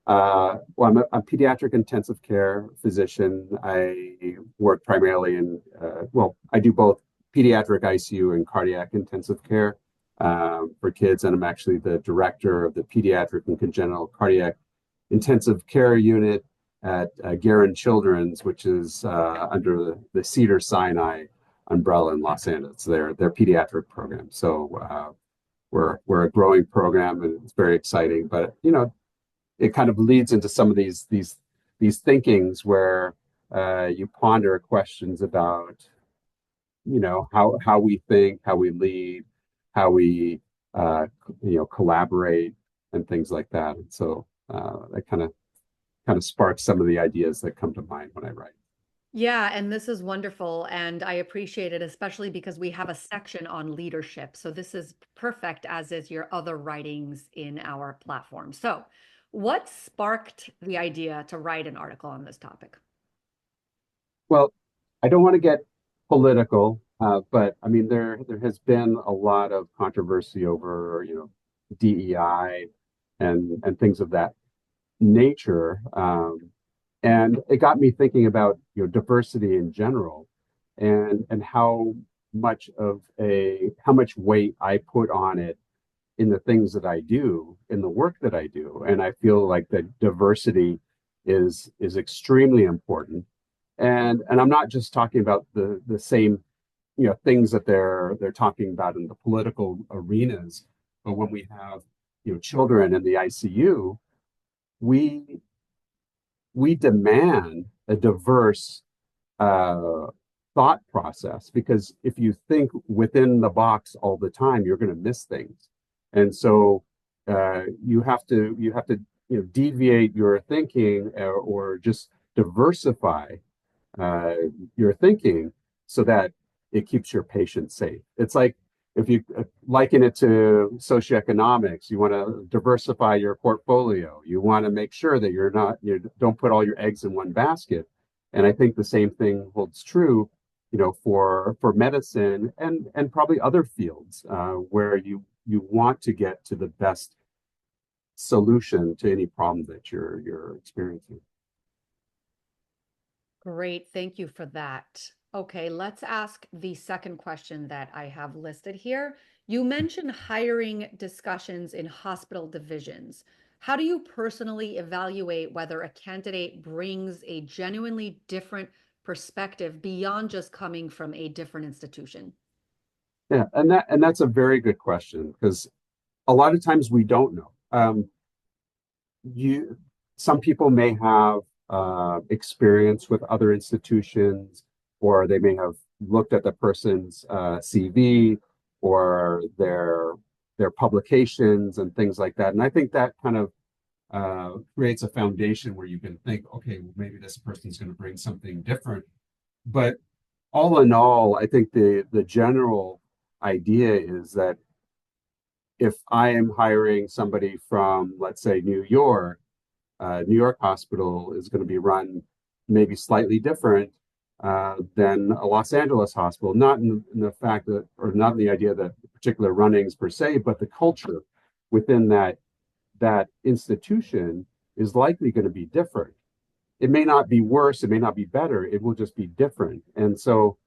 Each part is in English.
Well, I'm a pediatric intensive care physician. I work primarily in, well, I do both pediatric ICU and cardiac intensive care for kids, and I'm actually the director of the pediatric and congenital cardiac intensive care unit at Guerin Children's, which is under the Cedar-Sinai umbrella in Los Angeles. Their pediatric program. So we're a growing program, and it's very exciting. But it kind of leads into some of these thinkings where you ponder questions about how we think, how we lead, how we collaborate, and things like that. And so that kind of sparks some of the ideas that come to mind when I write. Yeah, and this is wonderful. And I appreciate it, especially because we have a section on leadership. So this is perfect, as is your other writings in our platform. So, what sparked the idea to write an article on this topic? Well, I don't want to get political, but I mean there has been a lot of controversy over DEI and things of that nature. And it got me thinking about diversity in general, and how much weight I put on it in the things that I do, in the work that I do. And I feel like that diversity is extremely important. And I'm not just talking about the same things that they're talking about in the political arenas, but when we have children in the ICU, we we demand a diverse uh, thought process, because if you think within the box all the time, you're going to miss things. And so you have to deviate your thinking, or just diversify uh, your thinking so that it keeps your patient safe. It's like if you liken it to socioeconomics, you want to diversify your portfolio. You want to make sure that you don't put all your eggs in one basket. And I think the same thing holds true, for medicine and probably other fields where you want to get to the best solution to any problem that you're experiencing. Great. Thank you for that. Okay, let's ask the second question that I have listed here. You mentioned hiring discussions in hospital divisions. How do you personally evaluate whether a candidate brings a genuinely different perspective beyond just coming from a different institution? Yeah, and that's a very good question, because a lot of times we don't know. You Some people may have experience with other institutions, or they may have looked at the person's CV or their publications and things like that. And I think that kind of creates a foundation where you can think, okay, well, maybe this person's going to bring something different. But all in all, I think the general idea is that if I am hiring somebody from, let's say, New York hospital is going to be run maybe slightly different than a Los Angeles hospital, not in the fact that, or not in the idea that particular runnings per se, but the culture within that institution is likely going to be different. It may not be worse, it may not be better, it will just be different. And so,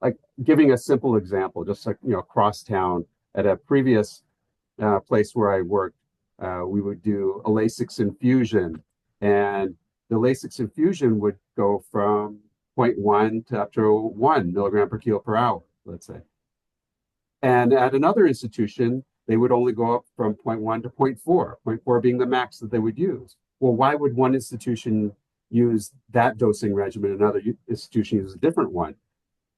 like, giving a simple example, just like across town at a previous place where I worked, we would do a Lasix infusion, and the Lasix infusion would go from zero point 0.1 to up to 1 milligram per kilo per hour, let's say. And at another institution, they would only go up from zero point 0.1 to zero point 0.4, zero point 0.4 being the max that they would use. Well, why would one institution use that dosing regimen and another institution use a different one?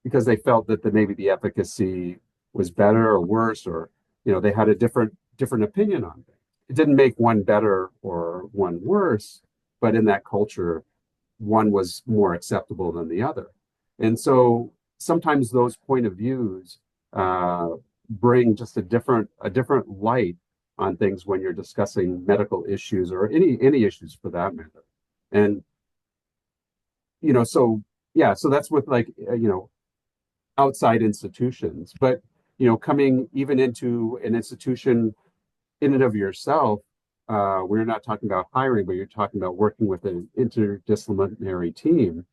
Because they felt that maybe the efficacy was better or worse, or they had a different opinion on it. It didn't make one better or one worse, but in that culture, one was more acceptable than the other. And so sometimes those point of views uh, bring just a different light on things when you're discussing medical issues, or any issues for that matter. And so yeah, so that's with, like, outside institutions. But coming even into an institution in and of yourself, we're not talking about hiring, but you're talking about working with an interdisciplinary team,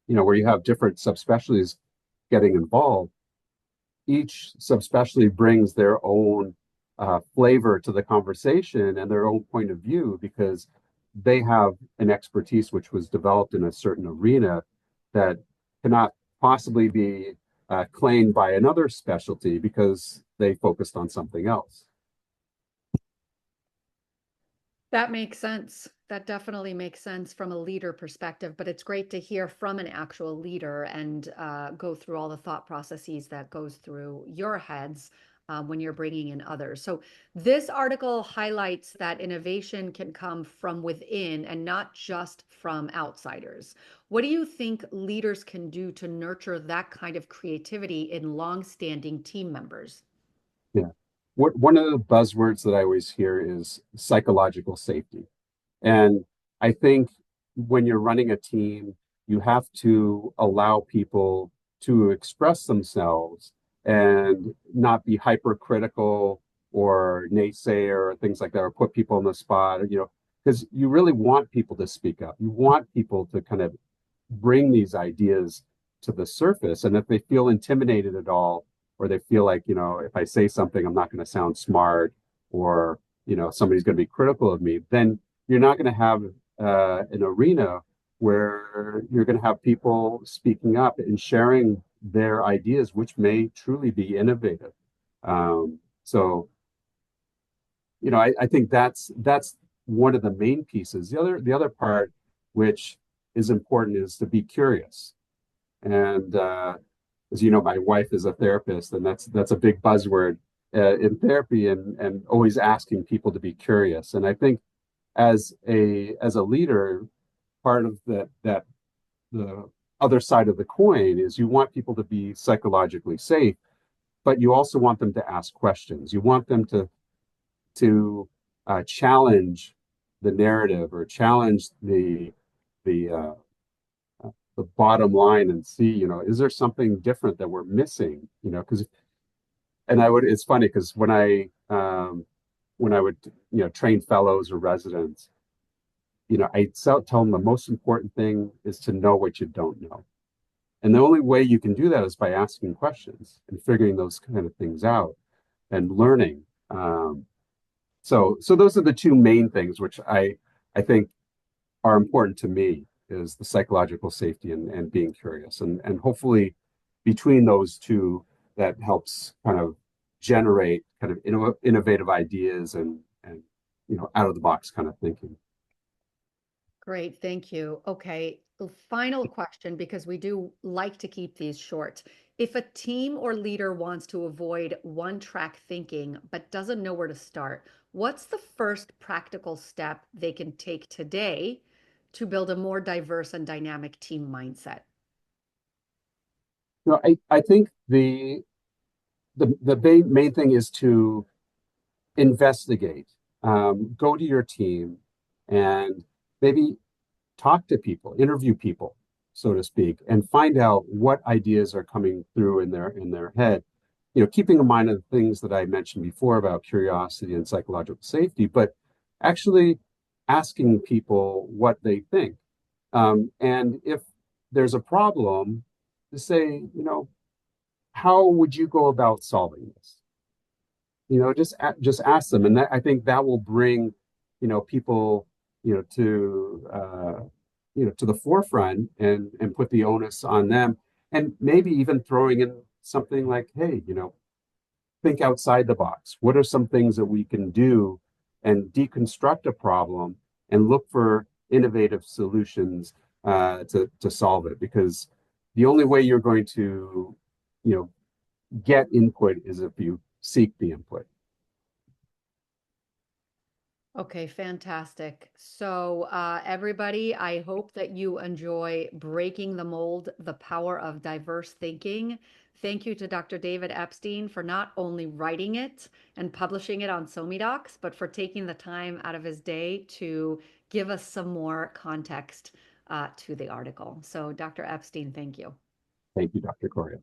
where you have different subspecialties getting involved. Each subspecialty brings their own flavor to the conversation and their own point of view because they have an expertise which was developed in a certain arena that cannot possibly be claimed by another specialty because they focused on something else. That makes sense. That definitely makes sense from a leader perspective, but it's great to hear from an actual leader and go through all the thought processes that goes through your heads when you're bringing in others. So this article highlights that innovation can come from within and not just from outsiders. What do you think leaders can do to nurture that kind of creativity in long-standing team members? Yeah. One of the buzzwords that I always hear is psychological safety. And I think when you're running a team, you have to allow people to express themselves and not be hypercritical or naysayer or things like that, or put people on the spot, because you really want people to speak up. You want people to kind of bring these ideas to the surface. And if they feel intimidated at all, or they feel like, if I say something, I'm not going to sound smart, or, somebody's going to be critical of me, then you're not going to have an arena where you're going to have people speaking up and sharing their ideas, which may truly be innovative. So, I think that's one of the main pieces. The other part, which is important, is to be curious. And as you know, my wife is a therapist, and that's a big buzzword in therapy, and always asking people to be curious. And I think as a leader, part of that the other side of the coin is you want people to be psychologically safe, but you also want them to ask questions. You want them to challenge the narrative or challenge the the bottom line and see, is there something different that we're missing? Because and I would it's funny because when I would train fellows or residents, I tell them the most important thing is to know what you don't know. And the only way you can do that is by asking questions and figuring those kind of things out and learning. So those are the two main things which I think are important to me is the psychological safety and being curious. And hopefully between those two, that helps kind of generate kind of innovative ideas and out of the box kind of thinking. Great, thank you. Okay, final question, because we do like to keep these short. If a team or leader wants to avoid one-track thinking but doesn't know where to start, what's the first practical step they can take today to build a more diverse and dynamic team mindset? I think the main thing is to investigate, go to your team and maybe talk to people, interview people, so to speak, and find out what ideas are coming through in their head. Keeping in mind the things that I mentioned before about curiosity and psychological safety, but actually asking people what they think. And if there's a problem, to say, how would you go about solving this? Just ask them, and I think that will bring people to the forefront and put the onus on them, and maybe even throwing in something like, hey, think outside the box. What are some things that we can do and deconstruct a problem and look for innovative solutions to solve it? Because the only way you're going to you know get input is if you seek the input. Okay, fantastic. So, everybody, I hope that you enjoy Breaking the Mold, the Power of Diverse Thinking. Thank you to Dr. David Epstein for not only writing it and publishing it on SomiDocs, but for taking the time out of his day to give us some more context to the article. So, Dr. Epstein, thank you. Thank you, Dr. Correa.